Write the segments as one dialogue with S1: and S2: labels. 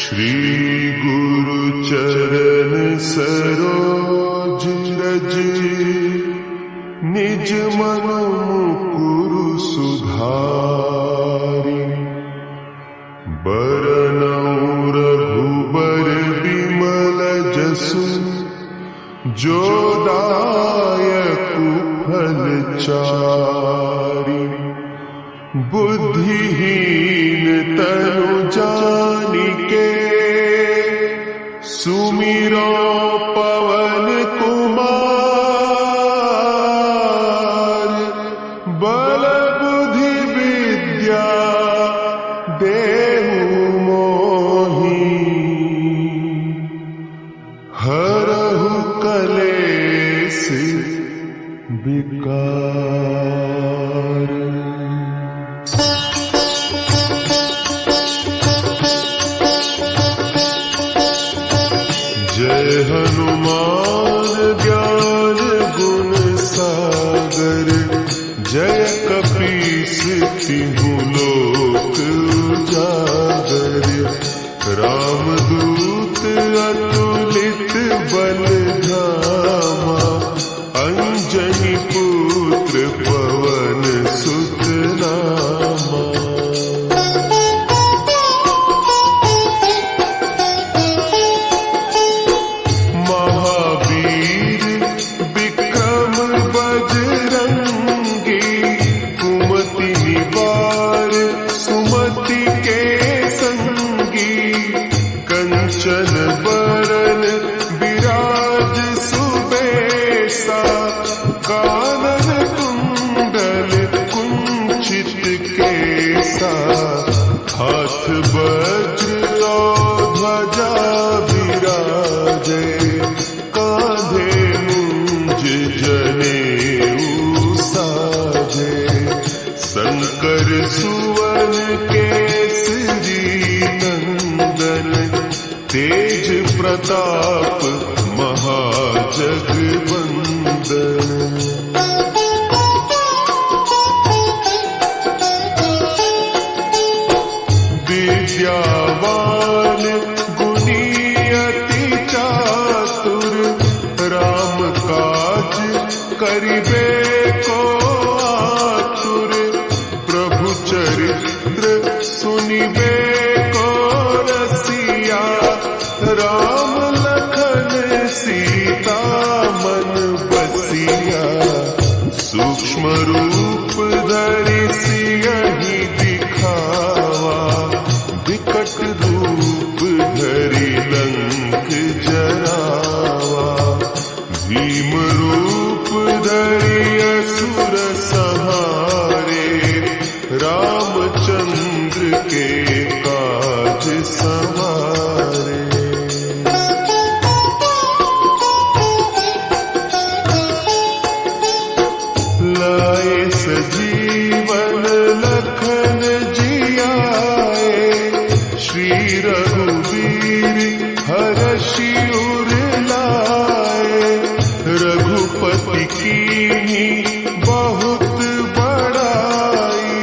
S1: श्री गुरु चरण सरोज रज, निज मन मुकुरु सुधारि। बरनउँ रघुबर बिमल जसु, जो दायकु फल चारि। बुद्धिहीन तनु जानिके, सुमिरो पवन कुमार। बल बुद्धि विद्या देहु मोहि, हरहु कलेस विकार। जय हनुमान ज्ञान गुण सागर, जय कपीस तिहु लोक उजागर। रामदूत अतुलित बल धामा, अंजनी पुत्र पवन सुत नामा। महावीर विक्रम बजरंगी, कुमति निवार सुमति के संगी। कंचन बरन विराज सुबेसा, कानन कुंडल कुंचित केसा। हाथ वज्र और ध्वजा विराजे, कांधे मुंज जनेऊ साजे। शंकर सुवन केसरी नंदन, तेज प्रताप महाजगवंदन। विद्यावान गुणी अति चातुर, राम काज करिबे को आतुर। प्रभु चरित्र सुनिबे को रसिया, राम लखन सीता मन बसिया। सूक्ष्म रूप धरि सियहि दिखावा, विकट रूप धरि लंक जरावा। भीम रूप धरि असुर संहारे, रामचंद्र के काज संवारे। लाए सजीवन लखन जियाए, श्री रघुवीर हरषि उर लाए। रघुपति कीन्ही बहुत बड़ाई,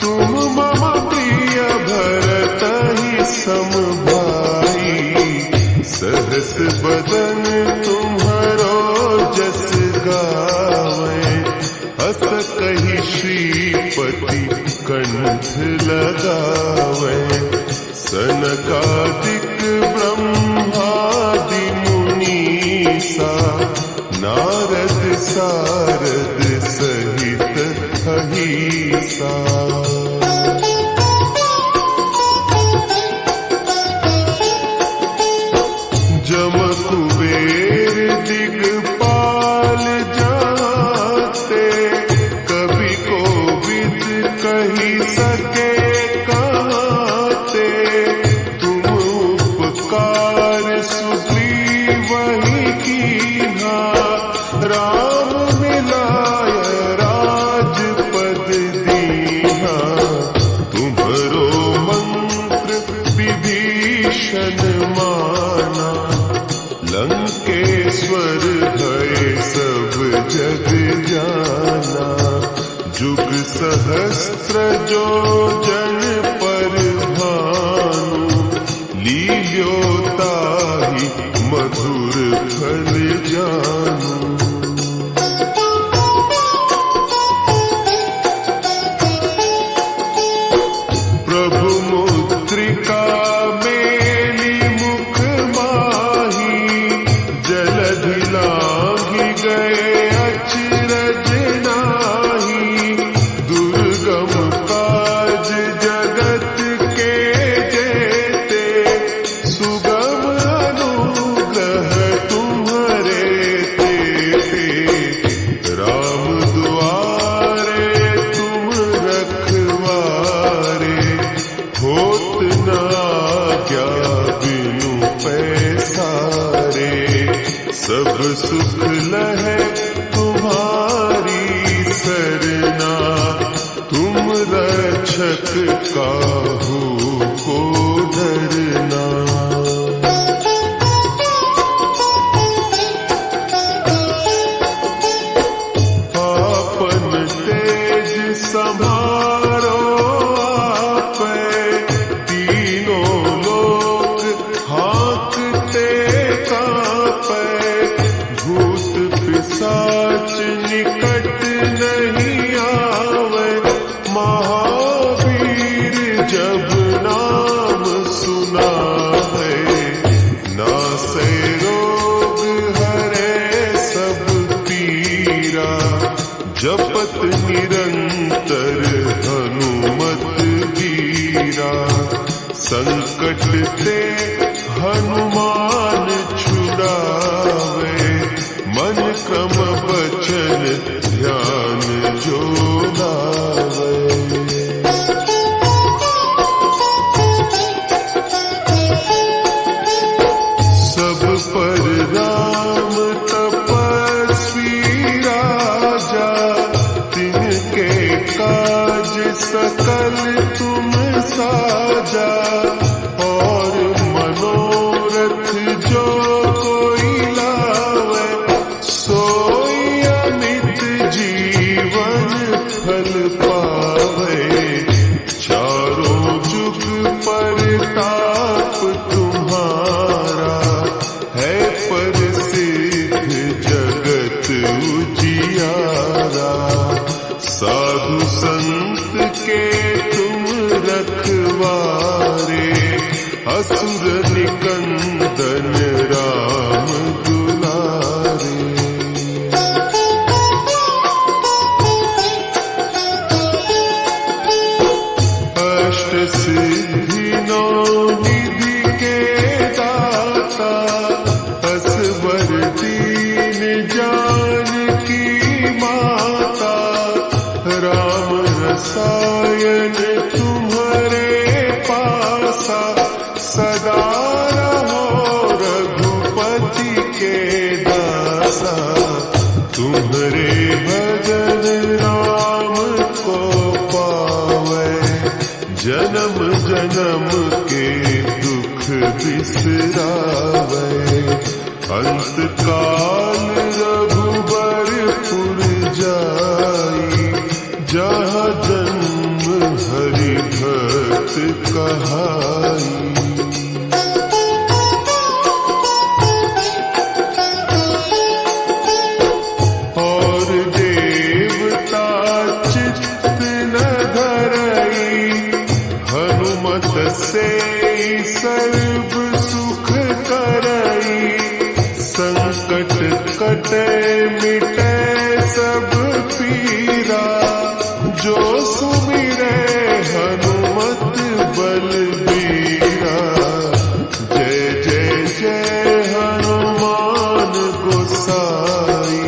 S1: तुम मम प्रिय भरतहि सम भाई। सहस बदन तुम्हरो जस गावै, हस कहि श्रीपति कंठ लगावै। सनकादिक ब्रह्मादि मुनीसा, नारद सारद सहित अहीसा। जम कुबेर दिगपाल जाते, कवि कोविद कहि सके कहते। तुम उपकार सुग्रीवहि कीन्हा, राम मिलाय राजपद दीन्हा। तुम्हरो मंत्र विभीषण माना, लंकेश्वर भय सब जग जाना। जुग सहस्त्र जो जन पर भानु, ली सुख लहे तुम्हारी सरना, तुम रक्षक काहू को डरना। आपन तेज संभारो आपे, तीनों लोक हाँकते कांपे। भूत पिशाच निकट नहीं आवे, महावीर जब नाम सुनावे। नासे रोग हरे सब पीरा, जपत निरंतर हनुमत वीरा। संकट ते हनुमान छुड़ावे, मन क्रम वचन ध्यान जो लावे। सब पर राम तपस्वी राजा, तिनके काज सकल तुम साजा। और मनोरथ जो कोई लावे, सोई अमित जीवन फल पावे। चारों जुग परताप तुम्हारा, है प्रसिद्ध जगत उजियारा। साधु संत के तुम रखवारे, असुर निकंदन राम दुलारे। अष्ट सिद्धि नौ निधि के दाता, असवर दीन जानकी माता। राम रसायन तुम्हारे पासा, सदा रहो रघुपति के दासा। तुम्हारे भजन राम को पावे, जन्म जन्म के दुख बिसरावे। अंत काल रघुबरपुर जाई, जहाँ जन्म हरि भक्त कहाई। और देवता चित्त न धरई, हनुमत से सर्व सुख करई। संकट कटे मिटे सब पीरा, जो सुमिरे हनुमत बलबीरा। जय जय जय हनुमान गोसाई,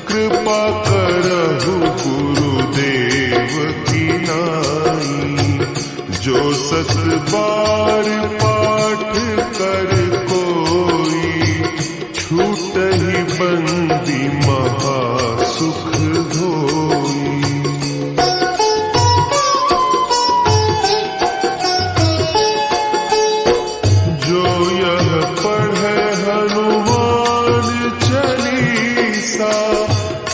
S1: कृपा करहु गुरुदेव की नाई। जो सत बार पाठ कर कोई, छूटहि बंदी महासुख धोई। जो यह पढ़े हनुमान चालीसा,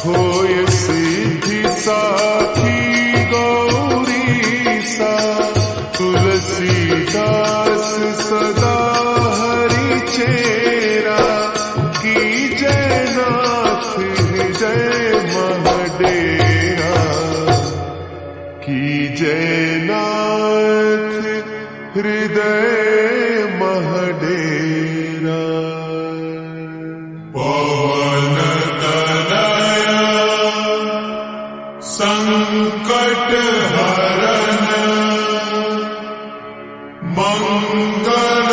S1: होय सिद्धि साखी गौरीसा। तुलसीदास सदा हरि चेरा, की जय नाथ हृदय महडेरा। की जय नाथ हृदय महडेरा।
S2: पवन तनया संकट हरण, मंगल